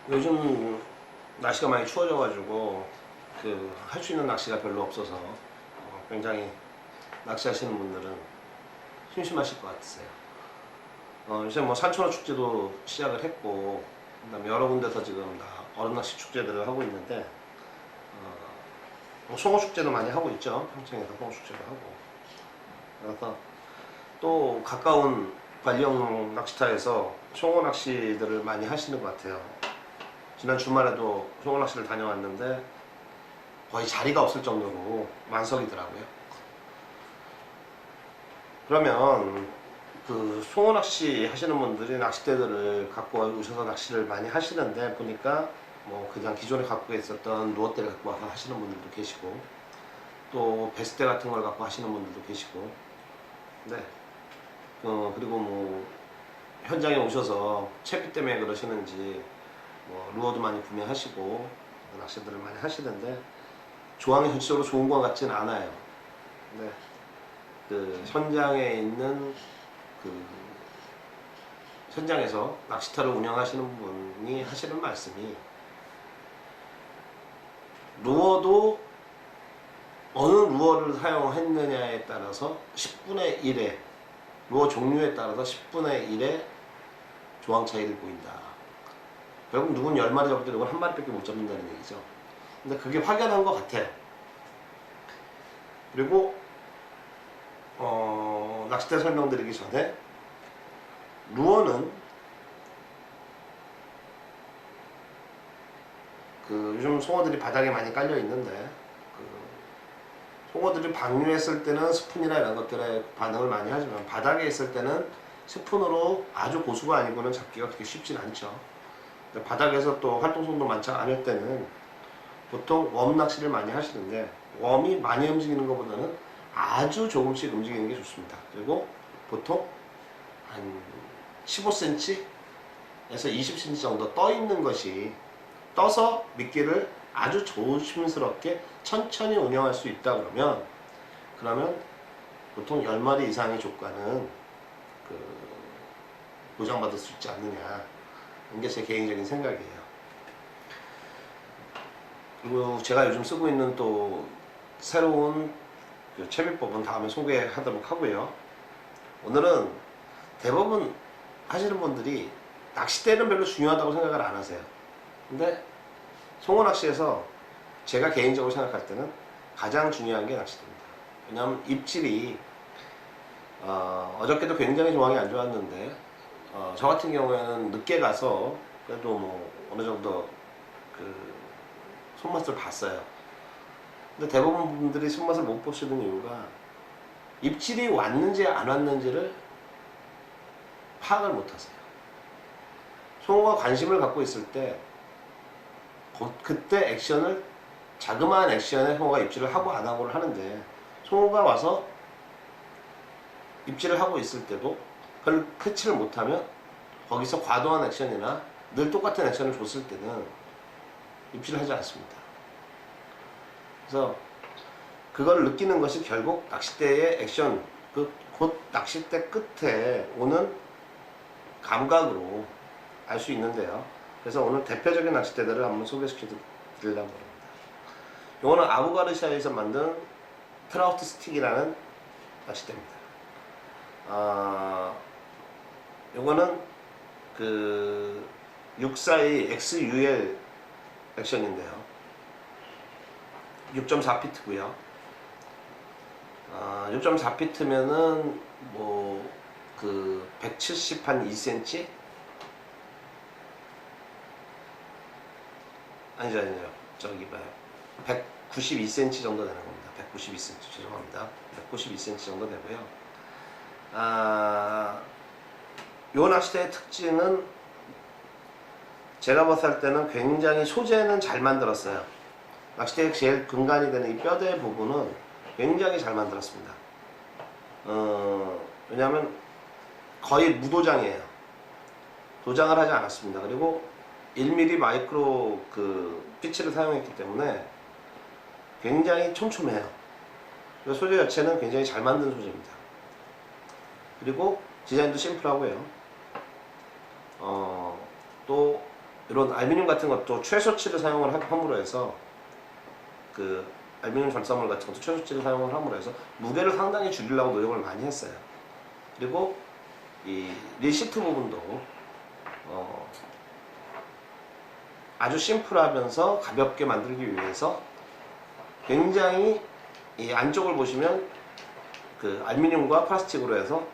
요즘 날씨가 많이 추워져가지고 할 수 있는 낚시가 별로 없어서 굉장히 낚시하시는 분들은 심심하실 것 같으세요. 요새 뭐 산천어 축제도 시작을 했고, 그다음에 여러 군데서 지금 다 얼음 낚시 축제들을 하고 있는데, 뭐 송어 축제도 많이 하고 있죠. 평창에서 송어 축제도 하고. 그래서 또 가까운 관리형 낚시터에서 송어 낚시들을 많이 하시는 것 같아요. 지난 주말에도 송어 낚시를 다녀왔는데 거의 자리가 없을 정도로 만석이더라고요. 그러면 송어 낚시 하시는 분들이 낚싯대들을 갖고 오셔서 낚시를 많이 하시는데, 보니까 뭐 그냥 기존에 갖고 있었던 루어대를 갖고 와서 하시는 분들도 계시고, 또 베스대 같은 걸 갖고 하시는 분들도 계시고, 네. 그리고 뭐 현장에 오셔서 채비 때문에 그러시는지 뭐 루어도 많이 구매하시고 낚시들을 많이 하시는데, 조항이 전체적으로 좋은 것 같지는 않아요. 네. 현장에 있는 현장에서 낚시터를 운영하시는 분이 하시는 말씀이, 루어도 어느 루어를 사용했느냐에 따라서 10분의 1의 루어 종류에 따라서 10분의 1의 조항 차이를 보인다. 결국 누군 10마리 잡을 때 누군 1마리밖에 못 잡는다는 얘기죠. 근데 그게 확연한 것 같아요. 그리고 낚싯대 설명드리기 전에, 루어는 요즘 송어들이 바닥에 많이 깔려 있는데, 송어들이 방류했을 때는 스푼이나 이런 것들에 반응을 많이 하지만, 바닥에 있을 때는 스푼으로 아주 고수가 아니고는 잡기가 그렇게 쉽진 않죠. 바닥에서 또 활동성도 많지 않을 때는 보통 웜 낚시를 많이 하시는데, 웜이 많이 움직이는 것보다는 아주 조금씩 움직이는 게 좋습니다. 그리고 보통 한 15cm에서 20cm 정도 떠 있는 것이, 떠서 미끼를 아주 조심스럽게 천천히 운영할 수 있다 그러면 보통 10마리 이상의 조과는 보장받을 수 있지 않느냐, 이게 제 개인적인 생각이에요. 그리고 제가 요즘 쓰고 있는 또 새로운 채비법은 다음에 소개하도록 하고요. 오늘은 대부분 하시는 분들이 낚싯대는 별로 중요하다고 생각을 안 하세요. 근데 송어 낚시에서 제가 개인적으로 생각할 때는 가장 중요한 게 낚싯대입니다. 왜냐하면 입질이 어저께도 굉장히 조항이 안 좋았는데, 저 같은 경우에는 늦게 가서 그래도 뭐 어느 정도 손맛을 봤어요. 근데 대부분 분들이 손맛을 못 보시는 이유가, 입질이 왔는지 안 왔는지를 파악을 못 하세요. 송어가 관심을 갖고 있을 때 그때 액션을, 자그마한 액션에 송어가 입질을 하고 안 하고를 하는데, 송어가 와서 입질을 하고 있을 때도 그걸 캐치를 못하면 거기서 과도한 액션이나 늘 똑같은 액션을 줬을 때는 입질을 하지 않습니다. 그래서 그걸 느끼는 것이 결국 낚싯대의 액션, 곧 낚싯대 끝에 오는 감각으로 알 수 있는데요. 그래서 오늘 대표적인 낚싯대들을 한번 소개시켜 드리려고 합니다. 이거는 아부가르시아에서 만든 트라우트 스틱이라는 낚싯대입니다. 이거는 642 XUL 액션인데요. 6.4피트고요. 6.4피트면은 170 한 2cm? 아니죠. 저기 봐요. 192cm 정도 되는 겁니다. 192cm, 죄송합니다. 192cm 정도 되고요. 요 낚싯대의 특징은, 제가 봤을 때는 굉장히 소재는 잘 만들었어요. 낚싯대의 제일 근간이 되는 이 뼈대 부분은 굉장히 잘 만들었습니다. 왜냐하면 거의 무도장이에요. 도장을 하지 않았습니다. 그리고 1mm 마이크로 피치를 사용했기 때문에 굉장히 촘촘해요. 소재 자체는 굉장히 잘 만든 소재입니다. 그리고 디자인도 심플하고요. 또 이런 알루미늄 같은 것도 최소치를 사용을 함으로 해서 그 알루미늄 절사물 같은 것도 최소치를 사용을 함으로 해서 무게를 상당히 줄이려고 노력을 많이 했어요. 그리고 이 리시트 부분도 아주 심플하면서 가볍게 만들기 위해서 굉장히 이 안쪽을 보시면 그 알루미늄과 플라스틱으로 해서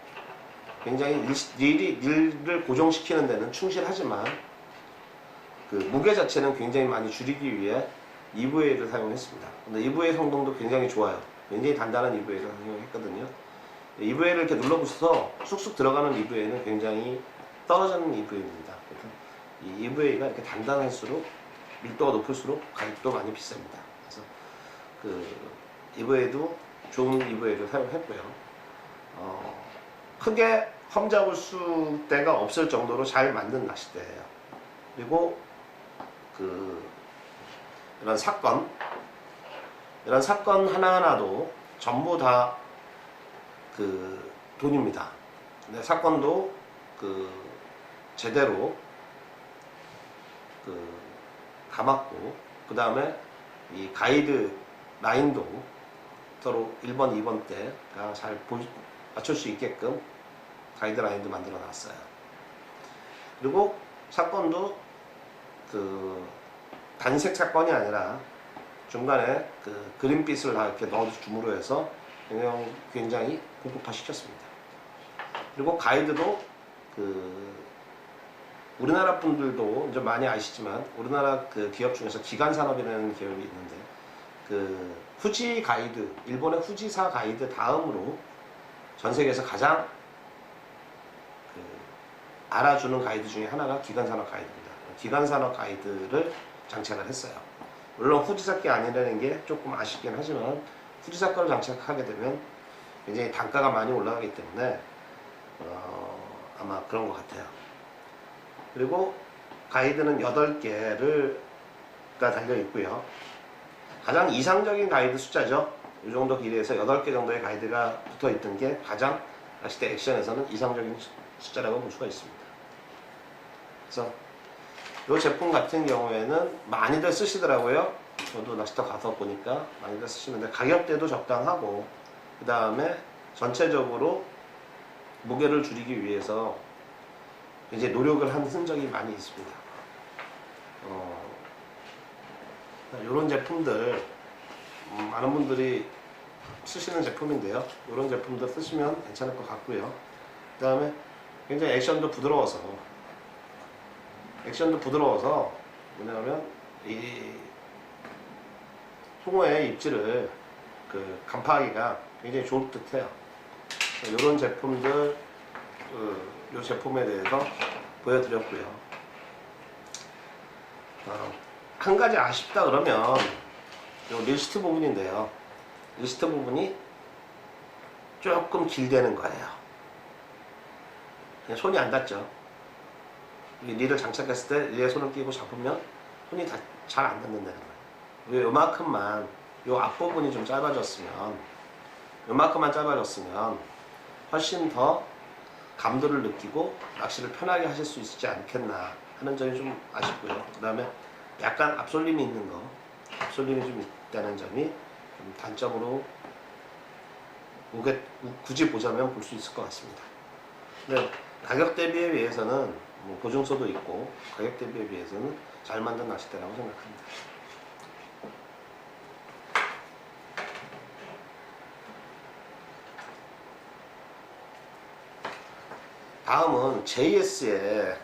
굉장히 릴을 고정시키는 데는 충실하지만 그 무게 자체는 굉장히 많이 줄이기 위해 EVA를 사용했습니다. 근데 EVA 성능도 굉장히 좋아요. 굉장히 단단한 EVA를 사용했거든요. EVA를 이렇게 눌러보셔서 쑥쑥 들어가는 EVA는 굉장히 떨어지는 EVA입니다. 이 EVA가 이렇게 단단할수록 밀도가 높을수록 가격도 많이 비쌉니다. 그래서 그 EVA도 좋은 EVA를 사용했고요. 크게 험잡을 수대가 없을 정도로 잘 만든 낚싯대예요. 그리고 이런 사건 하나하나도 전부 다 그 돈입니다. 근데 사건도 그 제대로 그 감았고, 그 다음에 이 가이드 라인도 서로 1번, 2번 때가 잘 맞출 수 있게끔 가이드 라인도 만들어 놨어요. 그리고 사건도 그 단색 사건이 아니라 중간에 그 그린빛을 다 이렇게 넣어줌으로 해서 굉장히 고급화 시켰습니다. 그리고 가이드도 그 우리나라 분들도 이제 많이 아시지만 우리나라 그 기업 중에서 기간산업이라는 기업이 있는데 그 후지 가이드, 일본의 후지사 가이드 다음으로 전 세계에서 가장 그 알아주는 가이드 중에 하나가 기간산업 가이드입니다. 기간산업 가이드를 장착을 했어요. 물론 후지사 게 아니라는 게 조금 아쉽긴 하지만 후지사 거를 장착하게 되면 굉장히 단가가 많이 올라가기 때문에 아마 그런 것 같아요. 그리고 가이드는 8개가 달려 있고요. 가장 이상적인 가이드 숫자죠. 이 정도 길이에서 8개 정도의 가이드가 붙어 있던 게 가장 낚싯대 액션에서는 이상적인 숫자라고 볼 수가 있습니다. 그래서 이 제품 같은 경우에는 많이들 쓰시더라고요. 저도 낚시터 가서 보니까 많이들 쓰시는데 가격대도 적당하고, 그 다음에 전체적으로 무게를 줄이기 위해서 이제 노력을 한 흔적이 많이 있습니다. 이런 제품들 많은 분들이 쓰시는 제품인데요. 이런 제품들 쓰시면 괜찮을 것 같고요. 그 다음에 굉장히 액션도 부드러워서 뭐냐면 이 송어의 입질을 그 간파하기가 굉장히 좋을 듯해요. 이런 제품들, 이 제품에 대해서 보여드렸고요. 한 가지 아쉽다 그러면 이 리스트 부분인데요. 리스트 부분이 조금 길대는 거예요. 그냥 손이 안 닿죠. 릴을 장착했을 때 릴에 손을 끼고 잡으면 손이 잘 안 닿는다는 거예요. 요만큼만, 요 앞부분이 좀 짧아졌으면, 훨씬 더 감도를 느끼고 낚시를 편하게 하실 수 있지 않겠나 하는 점이 좀 아쉽고요. 그 다음에 약간 앞솔림이 좀 있다는 점이 좀 단점으로 굳이 보자면 볼 수 있을 것 같습니다. 근데 가격 대비에 비해서는 뭐 보증서도 있고 가격 대비에 비해서는 잘 만든 낚싯대라고 생각합니다. 다음은 JS의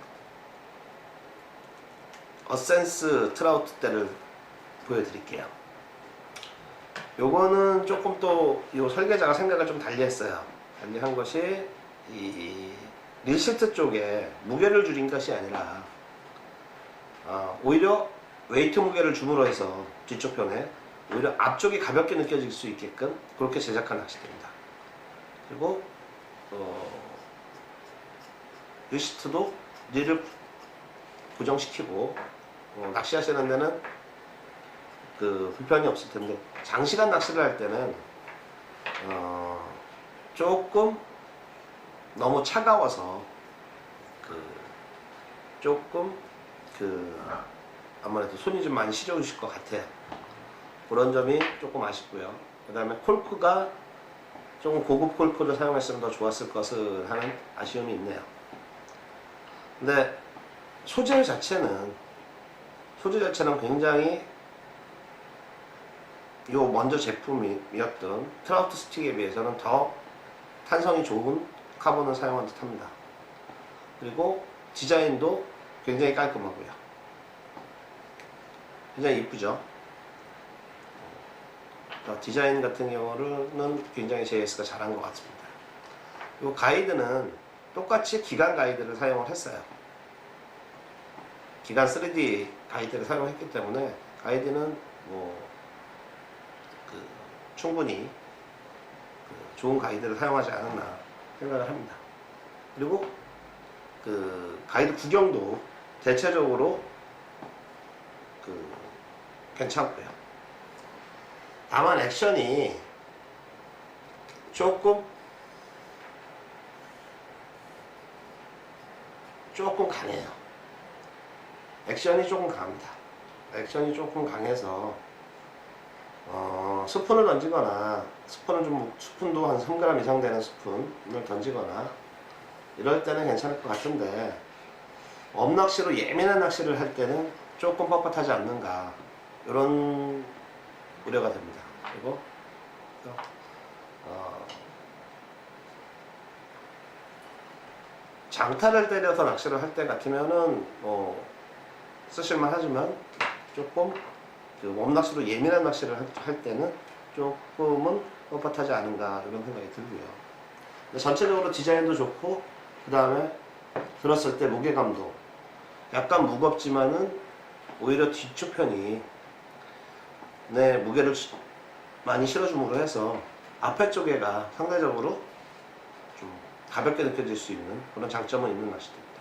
어센스 트라우트 대를 보여드릴게요. 요거는 조금 또 이 설계자가 생각을 좀 달리했어요. 달리한 것이 이 릴시트 쪽에 무게를 줄인 것이 아니라 오히려 웨이트 무게를 줌으로 해서 뒤쪽 편에 오히려 앞쪽이 가볍게 느껴질 수 있게끔 그렇게 제작한 낚싯대입니다. 그리고 릴시트도 릴을 고정시키고 낚시하시는 데는 그 불편이 없을 텐데 장시간 낚시를 할 때는 조금 너무 차가워서 조금 아무래도 손이 좀 많이 시려우실 것 같아요. 그런 점이 조금 아쉽고요. 그 다음에 콜크가 조금 고급 콜크를 사용했으면 더 좋았을 것을 하는 아쉬움이 있네요. 근데 소재 자체는 굉장히 요 먼저 제품이었던 트라우트 스틱에 비해서는 더 탄성이 좋은 카본을 사용한 듯 합니다. 그리고 디자인도 굉장히 깔끔하고요. 굉장히 이쁘죠. 디자인 같은 경우는 굉장히 JS가 잘한 것 같습니다. 이 가이드는 똑같이 기간 가이드를 사용을 했어요. 기간 3D 가이드를 사용했기 때문에 가이드는 충분히 좋은 가이드를 사용하지 않았나 생각을 합니다. 그리고 가이드 구경도 대체적으로 괜찮고요. 다만 액션이 조금 강해요. 액션이 조금 강합니다. 액션이 조금 강해서 스푼을 던지거나 스푼도 한 3g 이상 되는 스푼을 던지거나 이럴 때는 괜찮을 것 같은데 엄낚시로 예민한 낚시를 할 때는 조금 뻣뻣하지 않는가 이런 우려가 됩니다. 그리고 장타를 때려서 낚시를 할 때 같으면은 쓰실만 하지만 조금 엄낚시로 예민한 낚시를 할 때는 조금은 뻣뻣하지 않은가 이런 생각이 들고요. 근데 전체적으로 디자인도 좋고 그 다음에 들었을 때 무게감도 약간 무겁지만은 오히려 뒤쪽편이 내 무게를 많이 실어줌으로 해서 앞에 쪽에가 상대적으로 좀 가볍게 느껴질 수 있는 그런 장점은 있는 낚시대입니다.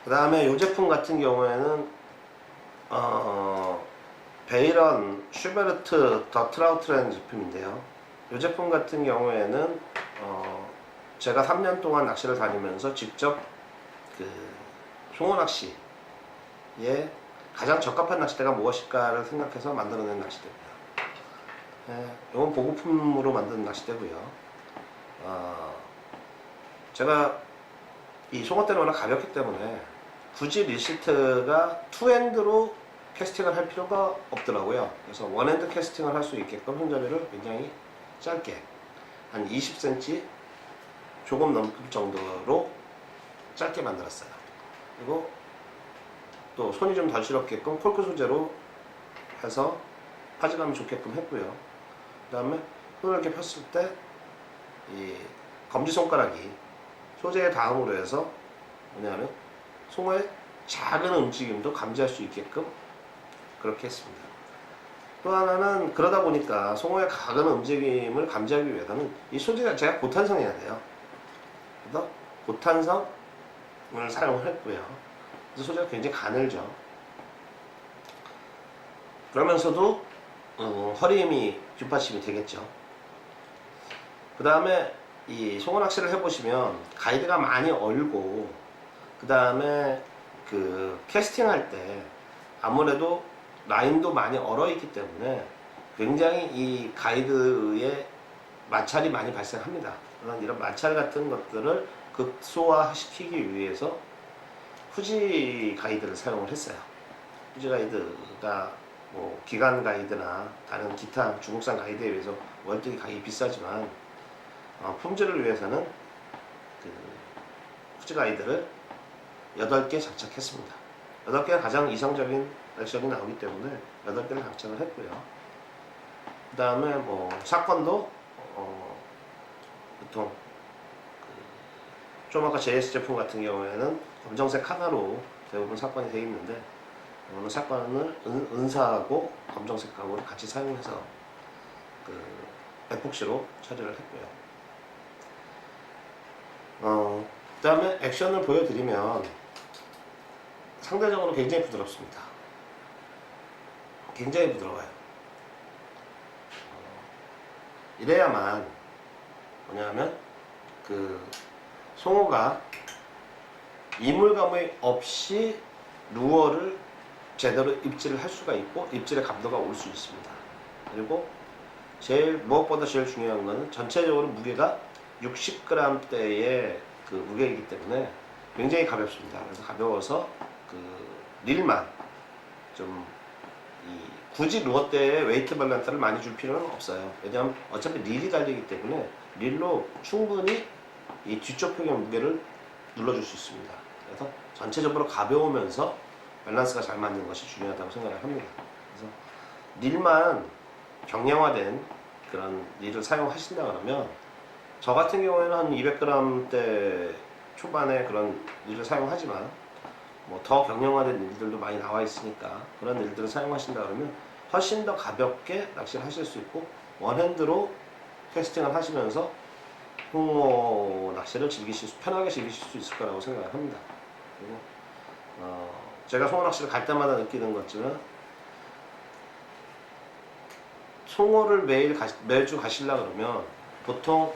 그 다음에 이 제품 같은 경우에는 베이런 슈베르트 더 트라우트라는 제품인데요. 이 제품 같은 경우에는 제가 3년 동안 낚시를 다니면서 직접 송어 낚시에 가장 적합한 낚시대가 무엇일까를 생각해서 만들어낸 낚시대입니다. 이건 보급품으로 만든 낚시대고요. 제가 이 송어대는 워낙 가볍기 때문에 굳이 리시트가 투핸드로 캐스팅을 할 필요가 없더라고요. 그래서 원핸드 캐스팅을 할 수 있게끔 손잡이를 굉장히 짧게 한 20cm 조금 넘을 정도로 짧게 만들었어요. 그리고 또 손이 좀 덜 시렵게끔 콜크 소재로 해서 파지감이 좋게끔 했고요. 그 다음에 손을 이렇게 폈을 때 이 검지손가락이 소재의 다음으로 해서 뭐냐면 송어의 작은 움직임도 감지할 수 있게끔 그렇게 했습니다. 또 하나는 그러다 보니까 송어의 작은 움직임을 감지하기 위해서는 이 소재 자체가 고탄성이어야 돼요. 그래서 고탄성을 사용을 했고요. 그래서 소재가 굉장히 가늘죠. 그러면서도 허리 힘이 뒷받침이 되겠죠. 그 다음에 이 송어 낚시를 해보시면 가이드가 많이 얼고 그 다음에 캐스팅 할 때 아무래도 라인도 많이 얼어 있기 때문에 굉장히 이 가이드에 마찰이 많이 발생합니다. 그런 이런 마찰 같은 것들을 극소화시키기 위해서 후지 가이드를 사용을 했어요. 후지 가이드가 뭐 기관 가이드나 다른 기타 중국산 가이드에 비해서 월등히 가격이 비싸지만 품질을 위해서는 후지 가이드를 8개 장착했습니다. 8개가 가장 이상적인 액션이 나오기 때문에 8개를 장착을 했고요. 그 다음에 뭐 사건도 보통 좀 아까 JS 제품 같은 경우에는 검정색 하나로 대부분 사건이 되어 있는데 오늘 사건을 은사하고 검정색하고 같이 사용해서 에폭시로 처리를 했고요. 그 다음에 액션을 보여드리면 상대적으로 굉장히 부드럽습니다. 굉장히 부드러워요. 이래야만 뭐냐면 그 송어가 이물감이 없이 루어를 제대로 입질을 할 수가 있고 입질의 감도가 올 수 있습니다. 그리고 무엇보다 제일 중요한 것은 전체적으로 무게가 60g대의 그 무게이기 때문에 굉장히 가볍습니다. 그래서 가벼워서 그 릴만 좀 굳이 루어대에 웨이트 밸런스를 많이 줄 필요는 없어요. 왜냐하면 어차피 릴이 달리기 때문에 릴로 충분히 이 뒤쪽 평의 무게를 눌러줄 수 있습니다. 그래서 전체적으로 가벼우면서 밸런스가 잘 맞는 것이 중요하다고 생각을 합니다. 그래서 릴만 경량화된 그런 릴을 사용하신다 그러면 저 같은 경우에는 한 200g대 초반에 그런 릴을 사용하지만 뭐 더 경량화된 릴들도 많이 나와 있으니까 그런 릴들을 사용하신다 그러면 훨씬 더 가볍게 낚시를 하실 수 있고 원핸드로 캐스팅을 하시면서 홍어 낚시를 편하게 즐기실 수 있을 거라고 생각을 합니다. 그리고 제가 송어 낚시를 갈 때마다 느끼는 것지만 송어를 매주 가시려 그러면 보통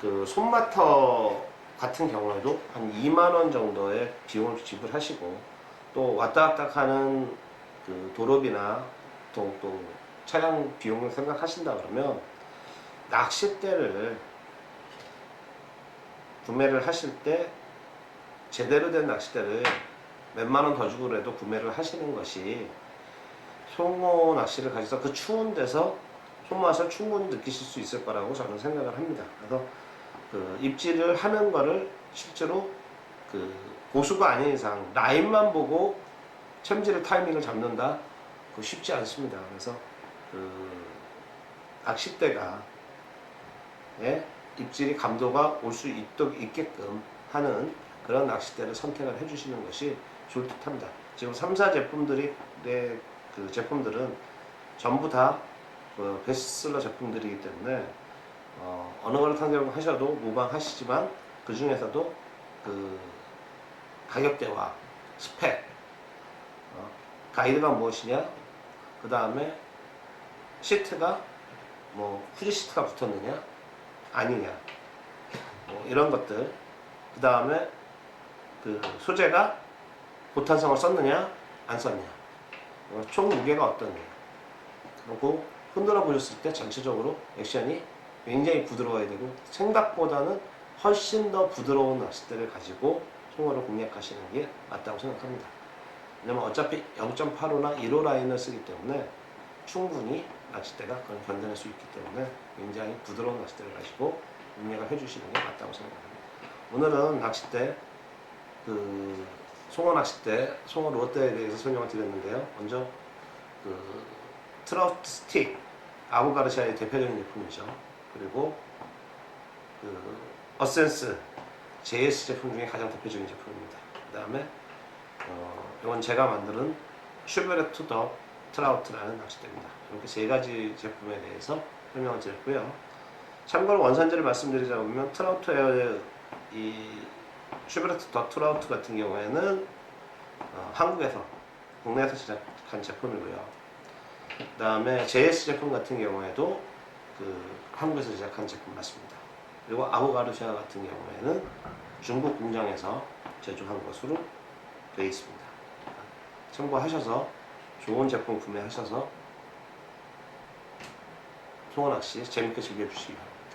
그 손마터 같은 경우에도 한 2만원 정도의 비용을 지불하시고 또 왔다 갔다 하는 그 도로비나 또 차량 비용을 생각하신다 그러면 낚싯대를 구매를 하실 때 제대로 된 낚싯대를 몇만원 더 주고라도 구매를 하시는 것이 송어 낚시를 가셔서 그 추운 데서 손맛을 충분히 느끼실 수 있을 거라고 저는 생각을 합니다. 그래서 그 입질을 하는 거를 실제로 그 고수가 아닌 이상 라인만 보고 챔질의 타이밍을 잡는다, 그거 쉽지 않습니다. 그래서 그 낚싯대가 입질이 감도가 올 수 있게끔 하는 그런 낚싯대를 선택을 해주시는 것이 좋을 듯합니다. 지금 3사 제품들이 그 제품들은 전부 다 그 베스트셀러 제품들이기 때문에 어느 걸 선택하셔도 무방하시지만 그 중에서도 그 가격대와 스펙, 가이드가 무엇이냐, 그 다음에 시트가 뭐 후지 시트가 붙었느냐 아니냐, 뭐 이런 것들, 그 다음에 그 소재가 고탄성을 썼느냐 안 썼느냐, 총 무게가 어떠냐, 그리고 흔들어 보셨을 때 전체적으로 액션이 굉장히 부드러워야 되고 생각보다는 훨씬 더 부드러운 낚싯대를 가지고 송어를 공략하시는 게 맞다고 생각합니다. 왜냐면 어차피 0.85나 1호 라인을 쓰기 때문에 충분히 낚싯대가 그걸 견뎌낼 수 있기 때문에 굉장히 부드러운 낚싯대를 가지고 공략을 해주시는 게 맞다고 생각합니다. 오늘은 낚싯대, 그 송어 낚싯대, 송어 루어대에 대해서 설명을 드렸는데요. 먼저 그 트라우트 스틱, 아부가르시아의 대표적인 제품이죠. 그리고 그 어센스 JS 제품 중에 가장 대표적인 제품입니다. 그 다음에 이건 제가 만드는 슈베르트 더 트라우트라는 낚싯대입니다. 이렇게 세 가지 제품에 대해서 설명을 드렸고요. 참고로 원산지를 말씀드리자면 트라우트의 이 슈베르트 더 트라우트 같은 경우에는 한국에서, 국내에서 제작한 제품이고요. 그 다음에 JS 제품 같은 경우에도 그 한국에서 제작한 제품 맞습니다. 그리고 아부가르시아 같은 경우에는 중국 공장에서 제조한 것으로 되어 있습니다. 참고하셔서 좋은 제품 구매하셔서 송어 낚시 재밌게 즐겨주시기 바랍니다.